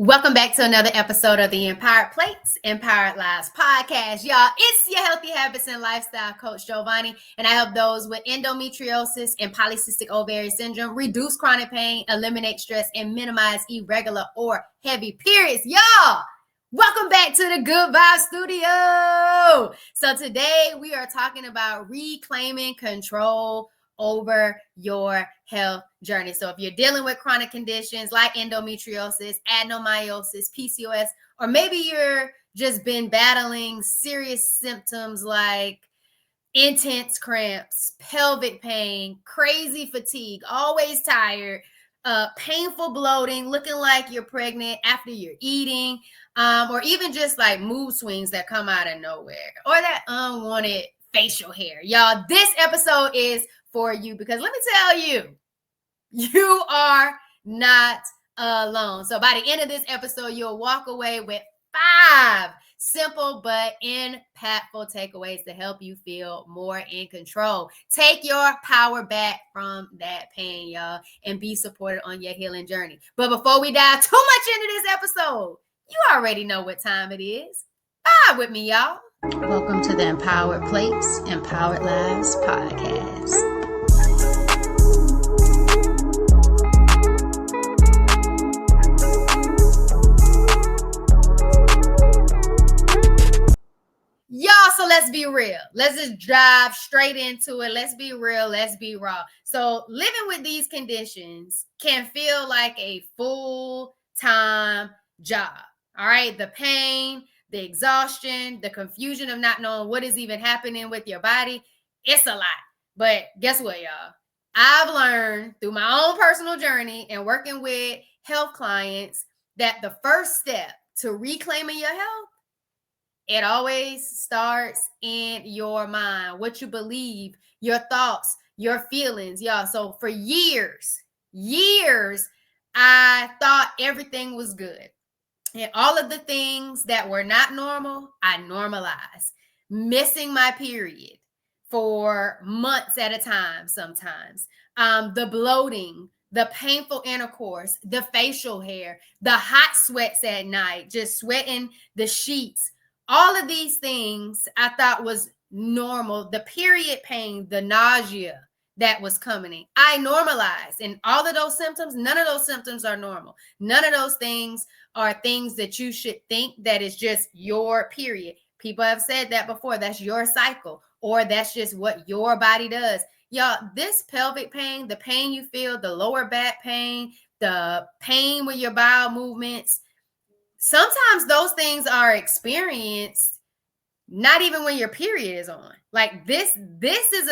Welcome back to another episode of the Empowered Plates, Empowered Lives podcast. Y'all, it's your healthy habits and lifestyle coach, Jovonnie, and I help those with endometriosis and polycystic ovarian syndrome reduce chronic pain, eliminate stress, and minimize irregular or heavy periods. Y'all, welcome back to the Good Vibe Studio. So today we are talking about reclaiming control over your health journey. So if you're dealing with chronic conditions like endometriosis, adenomyosis, PCOS, or maybe you're just been battling serious symptoms like intense cramps, pelvic pain, crazy fatigue, always tired, painful bloating, looking like you're pregnant after you're eating, or even just like mood swings that come out of nowhere, or that unwanted facial hair. Y'all, this episode is for you because let me tell you, you are not alone. So by the end of this episode, you'll walk away with 5 simple but impactful takeaways to help you feel more in control. Take your power back from that pain, y'all, and be supported on your healing journey. But before we dive too much into this episode, you already know what time it is. Vibe with me, y'all. Welcome to the Empowered Plates, Empowered Lives podcast. Y'all, so let's be real. Let's just dive straight into it. Let's be real. Let's be raw. So living with these conditions can feel like a full-time job. All right. The pain, the exhaustion, the confusion of not knowing what is even happening with your body. It's a lot. But guess what, y'all? I've learned through my own personal journey and working with health clients that the first step to reclaiming your health, it always starts in your mind, what you believe, your thoughts, your feelings, y'all. So for years, I thought everything was good. And all of the things that were not normal, I normalized. Missing my period for months at a time sometimes. The bloating, the painful intercourse, the facial hair, the hot sweats at night, just sweating the sheets. All of these things I thought was normal. The period pain, the nausea that was coming. I normalized. And all of those symptoms, none of those symptoms are normal. None of those things are things that you should think that is just your period. People have said that before. That's your cycle, or that's just what your body does. Y'all, this pelvic pain, the pain you feel, the lower back pain, the pain with your bowel movements, sometimes those things are experienced not even when your period is on. Like this is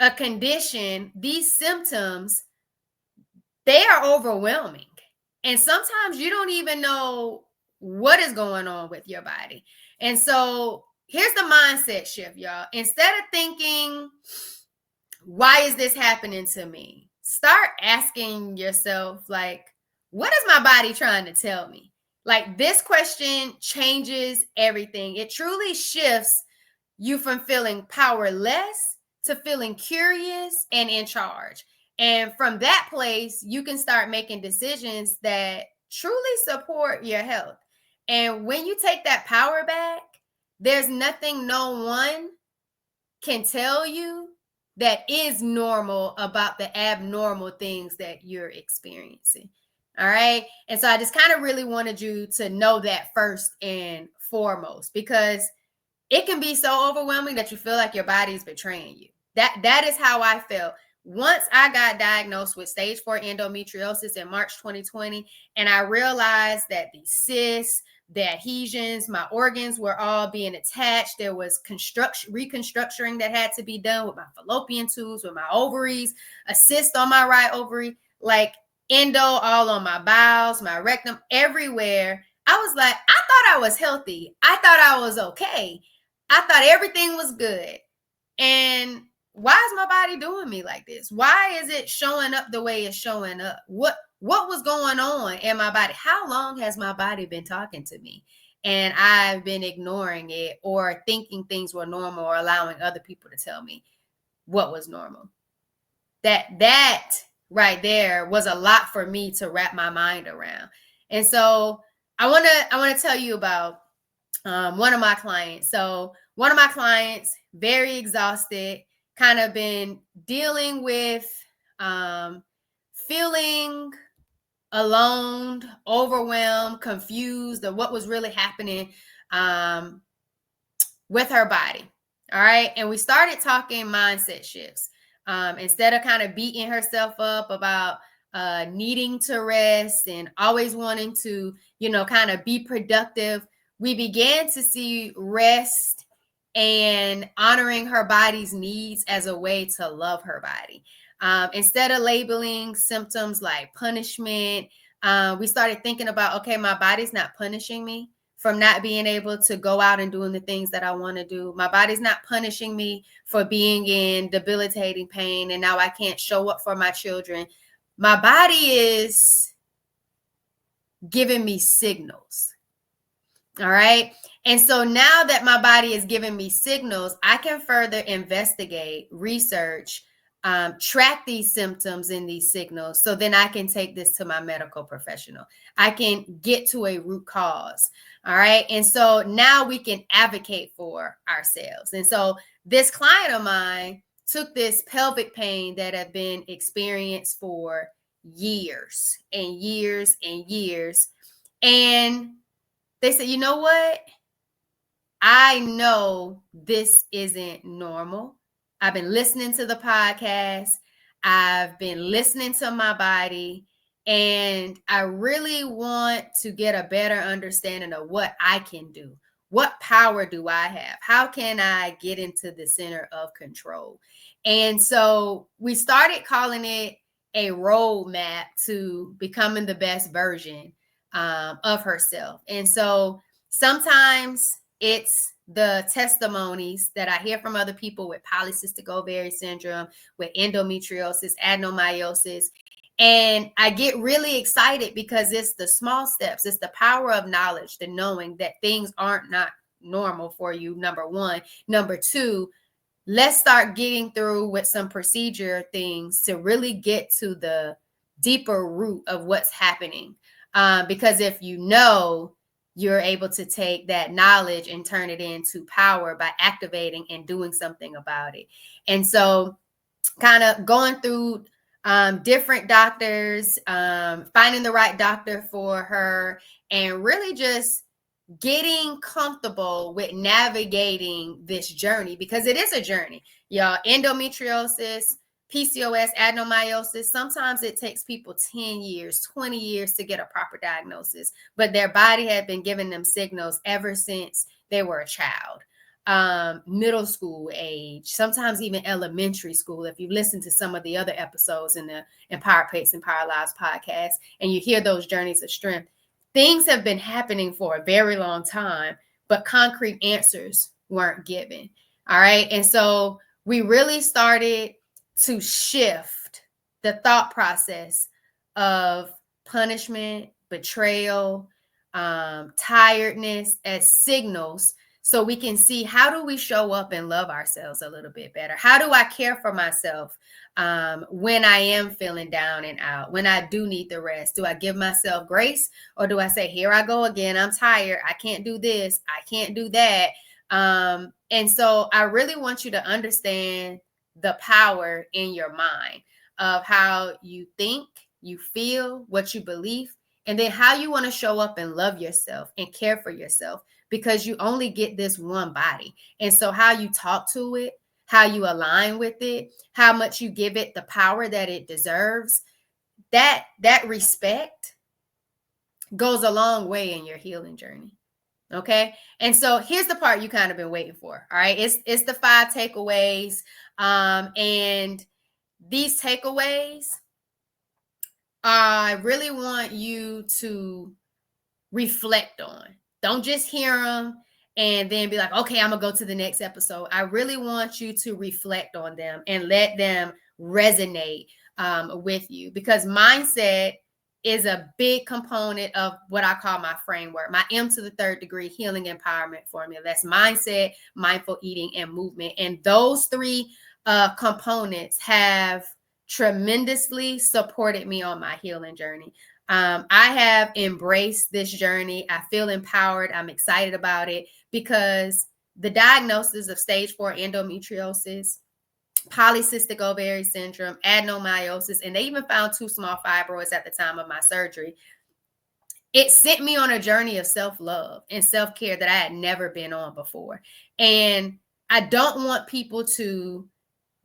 a condition, these symptoms, they are overwhelming. And sometimes you don't even know what is going on with your body. And so here's the mindset shift, y'all. Instead of thinking, why is this happening to me? Start asking yourself, like, what is my body trying to tell me? Like, this question changes everything. It truly shifts you from feeling powerless to feeling curious and in charge. And from that place, you can start making decisions that truly support your health. And when you take that power back, there's nothing no one can tell you that is normal about the abnormal things that you're experiencing. All right. And so I just kind of really wanted you to know that first and foremost, because it can be so overwhelming that you feel like your body is betraying you. That is how I felt. Once I got diagnosed with stage 4 endometriosis in March 2020, and I realized that the cysts, the adhesions, my organs were all being attached. There was reconstructing that had to be done with my fallopian tubes, with my ovaries, a cyst on my right ovary, like endo all on my bowels, my rectum, everywhere. I was like, I thought I was healthy. I thought I was okay. I thought everything was good. And why is my body doing me like this? Why is it showing up the way it's showing up? What was going on in my body? How long has my body been talking to me? And I've been ignoring it or thinking things were normal or allowing other people to tell me what was normal. That right there was a lot for me to wrap my mind around. And so I want to tell you about one of my clients. So one of my clients, very exhausted, kind of been dealing with feeling alone, overwhelmed, confused of what was really happening with her body. All right. And we started talking mindset shifts. Instead of kind of beating herself up about needing to rest and always wanting to, kind of be productive, we began to see rest and honoring her body's needs as a way to love her body. Instead of labeling symptoms like punishment, we started thinking about, okay, my body's not punishing me from not being able to go out and doing the things that I want to do. My body's not punishing me for being in debilitating pain and now I can't show up for my children. My body is giving me signals. All right. And so now that my body is giving me signals, I can further investigate, research, track these symptoms and these signals. So then I can take this to my medical professional. I can get to a root cause. All right. And so now we can advocate for ourselves. And so this client of mine took this pelvic pain that had been experienced for years and years and years. And they said, you know what? I know this isn't normal. I've been listening to the podcast. I've been listening to my body. And I really want to get a better understanding of what I can do. What power do I have? How can I get into the center of control? And so we started calling it a roadmap to becoming the best version of herself. And so sometimes it's the testimonies that I hear from other people with polycystic ovary syndrome, with endometriosis, adenomyosis. And I get really excited because it's the small steps. It's the power of knowledge, the knowing that things aren't not normal for you, number one. Number two, let's start getting through with some procedure things to really get to the deeper root of what's happening. Because if you know, you're able to take that knowledge and turn it into power by activating and doing something about it. And so kind of going through different doctors, finding the right doctor for her, and really just getting comfortable with navigating this journey, because it is a journey. Y'all, endometriosis, PCOS, adenomyosis, sometimes it takes people 10 years, 20 years to get a proper diagnosis, but their body had been giving them signals ever since they were a child. Middle school age, sometimes even elementary school. If you listen to some of the other episodes in the Empowered Plates, Empowered Lives podcast, and you hear those journeys of strength, things have been happening for a very long time, but concrete answers weren't given. All right. And so we really started to shift the thought process of punishment, betrayal, tiredness as signals, so we can see, how do we show up and love ourselves a little bit better? How do I care for myself when I am feeling down and out, when I do need the rest? Do I give myself grace, or do I say, here I go again, I'm tired, I can't do this, I can't do that? And so I really want you to understand the power in your mind of how you think, you feel, what you believe, and then how you want to show up and love yourself and care for yourself, because you only get this one body. And so how you talk to it, how you align with it, how much you give it the power that it deserves, that respect goes a long way in your healing journey. Okay. And so here's the part you kind of been waiting for. All right. It's the 5 takeaways. And these takeaways, I really want you to reflect on. Don't just hear them and then be like, okay, I'm gonna go to the next episode. I really want you to reflect on them and let them resonate with you, because mindset is a big component of what I call my framework, my M³ Healing Empowerment Formula. That's mindset, mindful eating, and movement. And those 3 components have tremendously supported me on my healing journey. I have embraced this journey. I feel empowered. I'm excited about it because the diagnosis of stage 4 endometriosis, polycystic ovary syndrome, adenomyosis, and they even found 2 small fibroids at the time of my surgery. It sent me on a journey of self-love and self-care that I had never been on before. And I don't want people to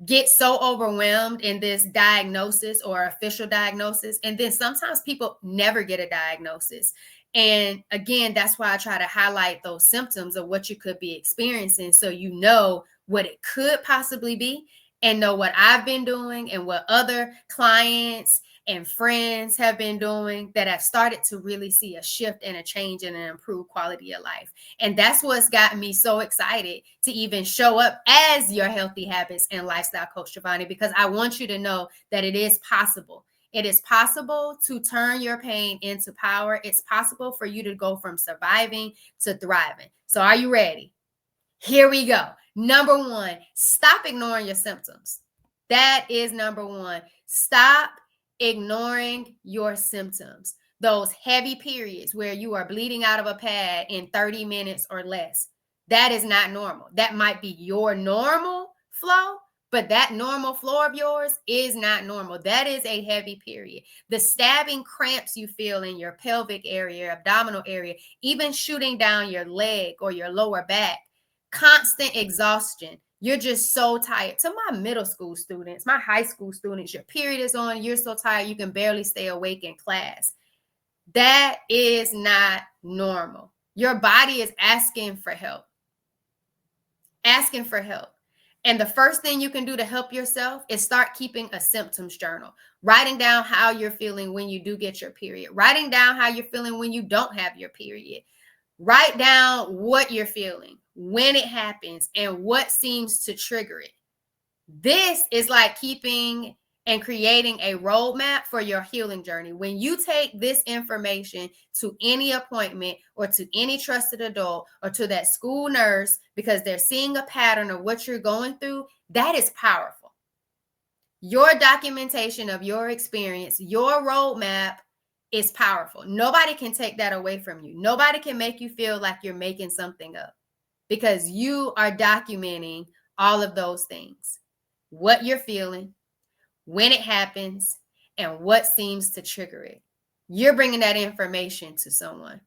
get so overwhelmed in this diagnosis or official diagnosis. And then sometimes people never get a diagnosis. And again, that's why I try to highlight those symptoms of what you could be experiencing so you know what it could possibly be and know what I've been doing and what other clients and friends have been doing that have started to really see a shift and a change and an improved quality of life. And that's what's gotten me so excited to even show up as your healthy habits and lifestyle coach, Jovonnie, because I want you to know that it is possible. It is possible to turn your pain into power. It's possible for you to go from surviving to thriving. So are you ready? Here we go. Number 1, stop ignoring your symptoms. That is number 1. Stop ignoring your symptoms. Those heavy periods where you are bleeding out of a pad in 30 minutes or less. That is not normal. That might be your normal flow, but that normal flow of yours is not normal. That is a heavy period. The stabbing cramps you feel in your pelvic area, your abdominal area, even shooting down your leg or your lower back, constant exhaustion. You're just so tired. To my middle school students, my high school students, your period is on, you're so tired, you can barely stay awake in class. That is not normal. Your body is asking for help. Asking for help. And the first thing you can do to help yourself is start keeping a symptoms journal, writing down how you're feeling when you do get your period, writing down how you're feeling when you don't have your period. Write down what you're feeling, when it happens, and what seems to trigger it. This is like keeping and creating a roadmap for your healing journey. When you take this information to any appointment or to any trusted adult or to that school nurse because they're seeing a pattern of what you're going through, that is powerful. Your documentation of your experience, your roadmap is powerful. Nobody can take that away from you. Nobody can make you feel like you're making something up because you are documenting all of those things. What you're feeling, when it happens, and what seems to trigger it. You're bringing that information to someone.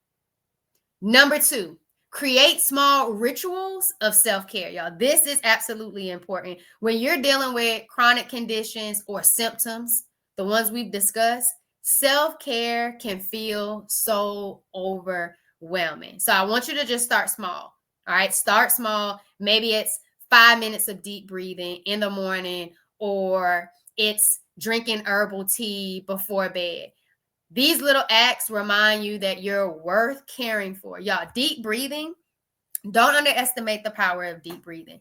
Number 2, create small rituals of self-care, y'all. This is absolutely important. When you're dealing with chronic conditions or symptoms, the ones we've discussed, self-care can feel so overwhelming. So I want you to just start small. All right, start small. Maybe it's 5 minutes of deep breathing in the morning, or it's drinking herbal tea before bed. These little acts remind you that you're worth caring for. Y'all, deep breathing, don't underestimate the power of deep breathing.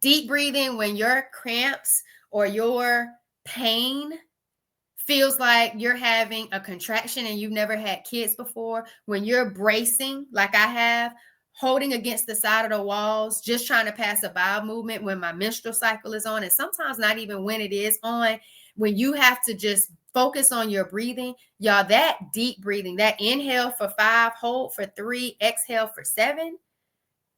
Deep breathing when your cramps or your pain feels like you're having a contraction and you've never had kids before, when you're bracing like I have, holding against the side of the walls, just trying to pass a bowel movement when my menstrual cycle is on, and sometimes not even when it is on, when you have to just focus on your breathing, y'all, that deep breathing, that inhale for 5, hold for 3, exhale for 7,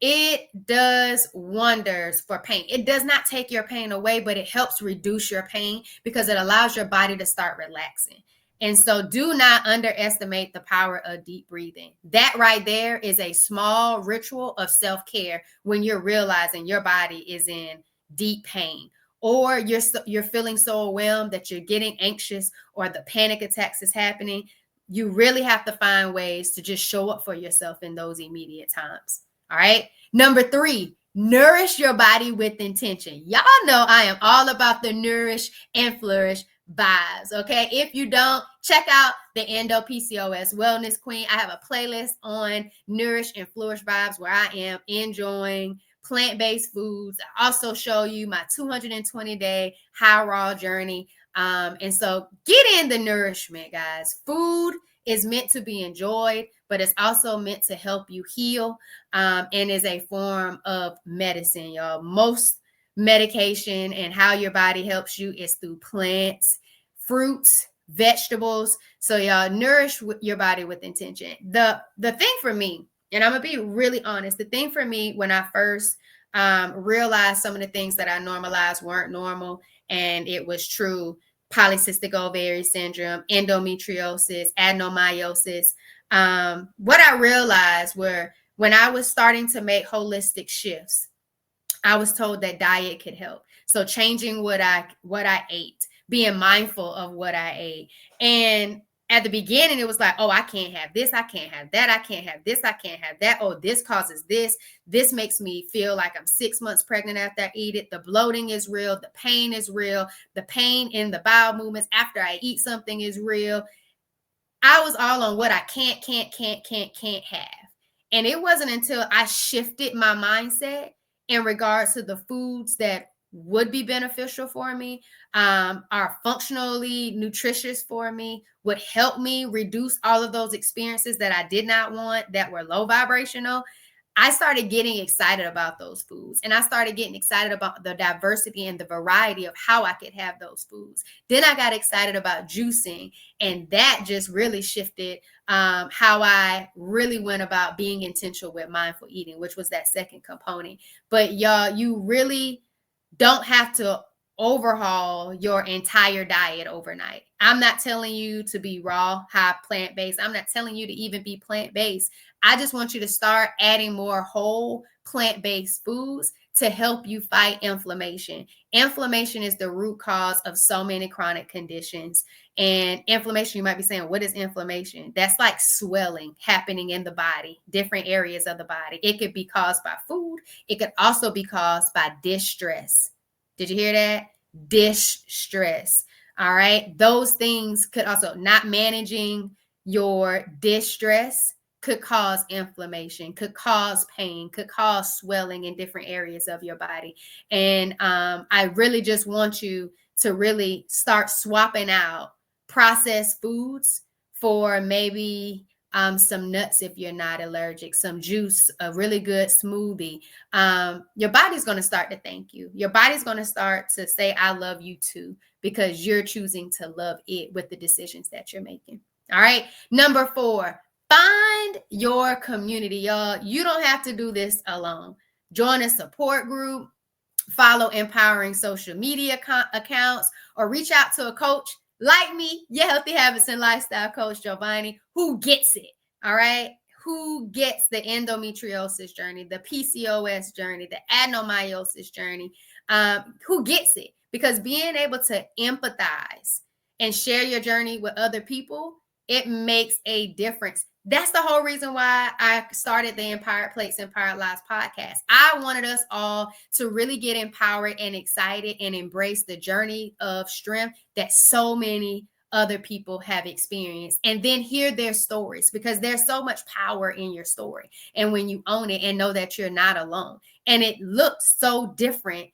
it does wonders for pain. It does not take your pain away, but it helps reduce your pain because it allows your body to start relaxing. And so do not underestimate the power of deep breathing. That right there is a small ritual of self-care when you're realizing your body is in deep pain, or you're feeling so overwhelmed that you're getting anxious or the panic attacks is happening. You really have to find ways to just show up for yourself in those immediate times. All right. Number 3, nourish your body with intention. Y'all know I am all about the nourish and flourish vibes. Okay. If you don't, check out the Endo PCOS Wellness Queen. I have a playlist on nourish and flourish vibes where I am enjoying plant-based foods. I also show you my 220-day high raw journey. And so get in the nourishment, guys. Food is meant to be enjoyed, but it's also meant to help you heal, and is a form of medicine, y'all. Most medication and how your body helps you is through plants, fruits, vegetables. So y'all nourish your body with intention. The thing for me, and I'm gonna be really honest, the thing for me when I first realized some of the things that I normalized weren't normal, and it was true: polycystic ovary syndrome, endometriosis, adenomyosis. What I realized were when I was starting to make holistic shifts, I was told that diet could help. So changing what I ate, being mindful of what I ate. And at the beginning, it was like, oh, I can't have this, I can't have that, I can't have this, I can't have that. Oh, this causes this. This makes me feel like I'm 6 months pregnant after I eat it. The bloating is real. The pain is real. The pain in the bowel movements after I eat something is real. I was all on what I can't have. And it wasn't until I shifted my mindset in regards to the foods that would be beneficial for me, are functionally nutritious for me, would help me reduce all of those experiences that I did not want, that were low vibrational. I started getting excited about those foods, and I started getting excited about the diversity and the variety of how I could have those foods. Then I got excited about juicing, and that just really shifted how I really went about being intentional with mindful eating, which was that second component. But y'all, you really don't have to overhaul your entire diet overnight. I'm not telling you to be raw, high plant-based. I'm not telling you to even be plant-based. I just want you to start adding more whole plant-based foods to help you fight inflammation. Inflammation is the root cause of so many chronic conditions. And inflammation, you might be saying, what is inflammation? That's like swelling happening in the body, different areas of the body. It could be caused by food. It could also be caused by distress. Did you hear that? Distress. All right. Those things could also, not managing your distress could cause inflammation, could cause pain, could cause swelling in different areas of your body. And I really just want you to really start swapping out processed foods for maybe some nuts if you're not allergic, some juice, a really good smoothie. Your body's going to start to thank you. Your body's going to start to say, I love you too, because you're choosing to love it with the decisions that you're making. All right. Number 4, find your community, y'all. You don't have to do this alone. Join a support group, follow empowering social media accounts, or reach out to a coach like me, your healthy habits and lifestyle coach, Jovonnie, who gets it. All right. Who gets the endometriosis journey, the PCOS journey, the adenomyosis journey, who gets it? Because being able to empathize and share your journey with other people, it makes a difference. That's the whole reason why I started the Empowered Plates, Empowered Lives podcast. I wanted us all to really get empowered and excited and embrace the journey of strength that so many other people have experienced, and then hear their stories, because there's so much power in your story. And when you own it and know that you're not alone, and it looks so different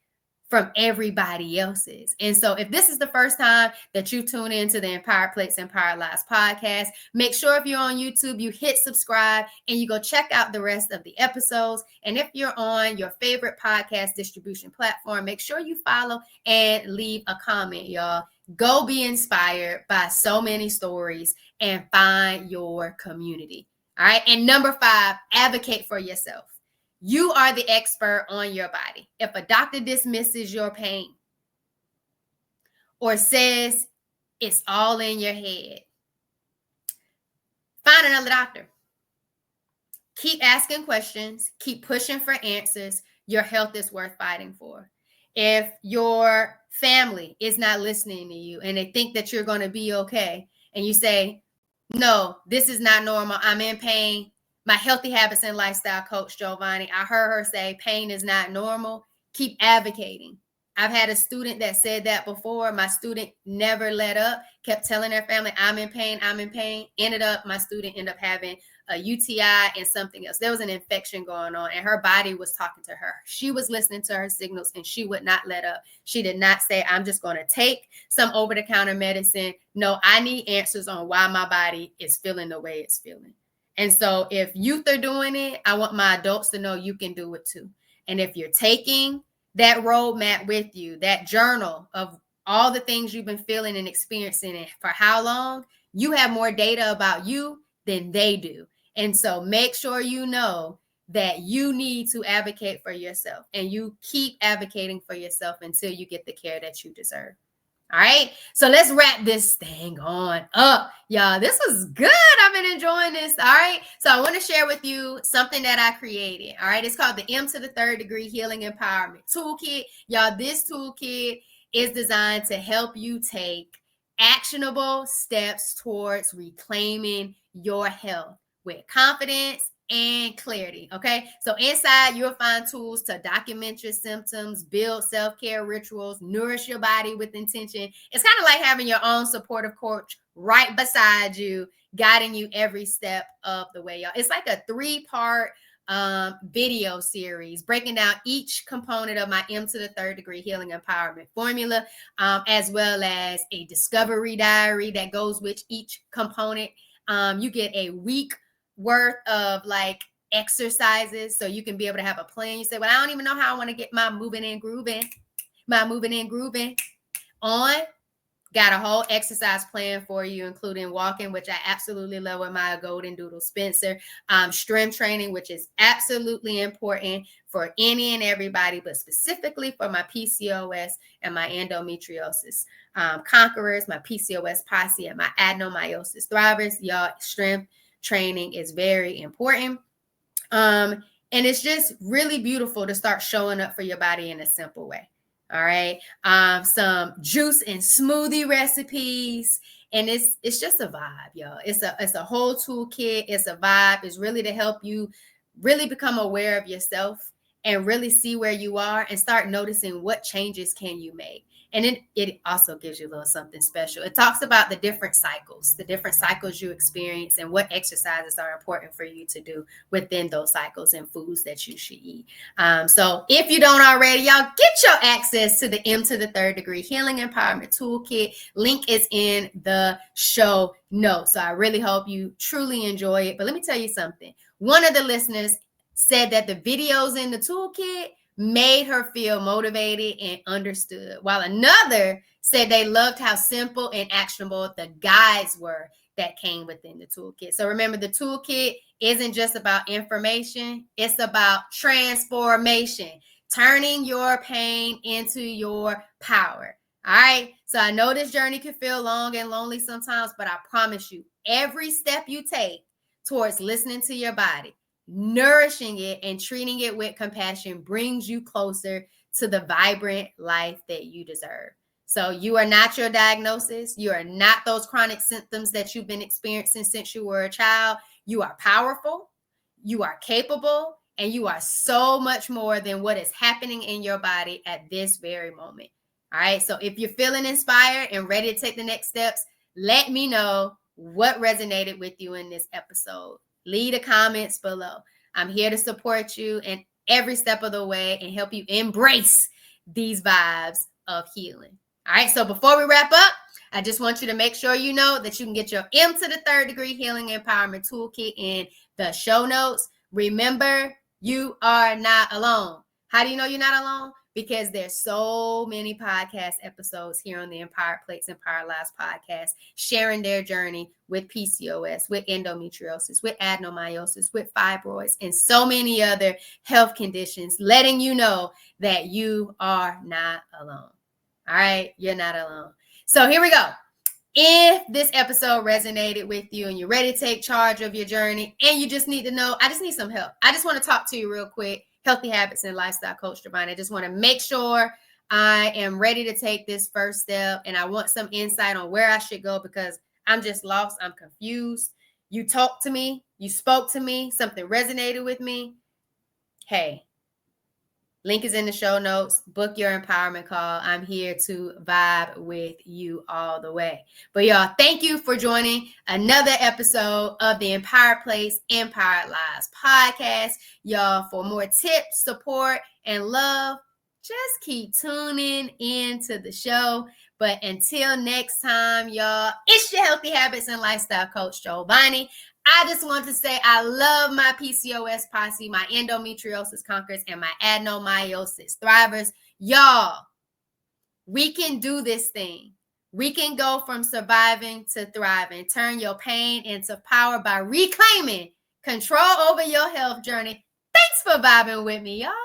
from everybody else's. And so if this is the first time that you tune into the Empowered Plates, Empowered Lives podcast, make sure if you're on YouTube, you hit subscribe and you go check out the rest of the episodes. And if you're on your favorite podcast distribution platform, make sure you follow and leave a comment, y'all. Go be inspired by so many stories and find your community. All right. And number 5, advocate for yourself. You are the expert on your body. If a doctor dismisses your pain or says it's all in your head, find another doctor. Keep asking questions. Keep pushing for answers. Your health is worth fighting for. If your family is not listening to you and they think that you're going to be okay, and you say, no, this is not normal, I'm in pain, my healthy habits and lifestyle coach, Jovonnie, I heard her say pain is not normal. Keep advocating. I've had a student that said that before. My student never let up, kept telling their family, I'm in pain, I'm in pain. My student ended up having a UTI and something else. There was an infection going on, and her body was talking to her. She was listening to her signals, and she would not let up. She did not say, I'm just going to take some over-the-counter medicine. No, I need answers on why my body is feeling the way it's feeling. And so if youth are doing it, I want my adults to know you can do it too. And if you're taking that roadmap with you, that journal of all the things you've been feeling and experiencing and for how long, you have more data about you than they do. And so make sure you know that you need to advocate for yourself, and you keep advocating for yourself until you get the care that you deserve. All right. So let's wrap this thing on up. Y'all, this was good. I've been enjoying this. All right. So I want to share with you something that I created. All right. It's called the M³ Healing Empowerment Toolkit. Y'all, this toolkit is designed to help you take actionable steps towards reclaiming your health with confidence and clarity. Okay. So inside, you'll find tools to document your symptoms, build self-care rituals, nourish your body with intention. It's kind of like having your own supportive coach right beside you, guiding you every step of the way, y'all. It's like a 3-part video series breaking down each component of my M³ Healing Empowerment formula, as well as a discovery diary that goes with each component. You get a week worth of like exercises, so you can be able to have a plan. You say, well, I don't even know how I want to get my moving and grooving on. Got a whole exercise plan for you, including walking, which I absolutely love with my golden doodle Spencer. Strength training, which is absolutely important for any and everybody, but specifically for my PCOS and my endometriosis conquerors, my PCOS posse, and my adenomyosis thrivers. Y'all, strength training is very important. And it's just really beautiful to start showing up for your body in a simple way. All right. Some juice and smoothie recipes. And it's just a vibe, y'all. It's a whole toolkit. It's a vibe. It's really to help you really become aware of yourself and really see where you are and start noticing what changes can you make. And it also gives you a little something special. It talks about the different cycles you experience, and what exercises are important for you to do within those cycles, and foods that you should eat. So if you don't already, y'all, get your access to the M³ Healing Empowerment Toolkit. Link is in the show notes. So I really hope you truly enjoy it. But let me tell you something. One of the listeners said that the videos in the toolkit made her feel motivated and understood, while another said they loved how simple and actionable the guides were that came within the toolkit. So remember, the toolkit isn't just about information, it's about transformation, turning your pain into your power. All right. So I know this journey can feel long and lonely sometimes, but I promise you, every step you take towards listening to your body, nourishing it, and treating it with compassion brings you closer to the vibrant life that you deserve. So you are not your diagnosis. You are not those chronic symptoms that you've been experiencing since you were a child. You are powerful, you are capable, and you are so much more than what is happening in your body at this very moment. All right. So if you're feeling inspired and ready to take the next steps, let me know what resonated with you in this episode. Leave the comments below. I'm here to support you in every step of the way and help you embrace these vibes of healing. All right. So before we wrap up, I just want you to make sure you know that you can get your M³ Healing Empowerment Toolkit in the show notes. Remember, you are not alone. How do you know you're not alone? Because there's so many podcast episodes here on the Empowered Plates, Empowered Lives podcast, sharing their journey with PCOS, with endometriosis, with adenomyosis, with fibroids, and so many other health conditions, letting you know that you are not alone. All right, you're not alone. So here we go. If this episode resonated with you and you're ready to take charge of your journey, and you just need to know, I just need some help. I just want to talk to you real quick. Healthy Habits and Lifestyle Coach Jovonnie. I just want to make sure I am ready to take this first step, and I want some insight on where I should go, because I'm just lost. I'm confused. You talked to me. You spoke to me. Something resonated with me. Hey, link is in the show notes. Book your empowerment call. I'm here to vibe with you all the way. But y'all, thank you for joining another episode of the Empowered Place, Empowered Lives podcast. Y'all, for more tips, support, and love, just keep tuning into the show. But until next time, y'all, it's your Healthy Habits and Lifestyle Coach, Jovonnie. I just want to say I love my PCOS posse, my endometriosis conquerors, and my adenomyosis thrivers. Y'all, We can do this thing. We can go from surviving to thriving. Turn your pain into power by reclaiming control over your health journey. Thanks for vibing with me, y'all.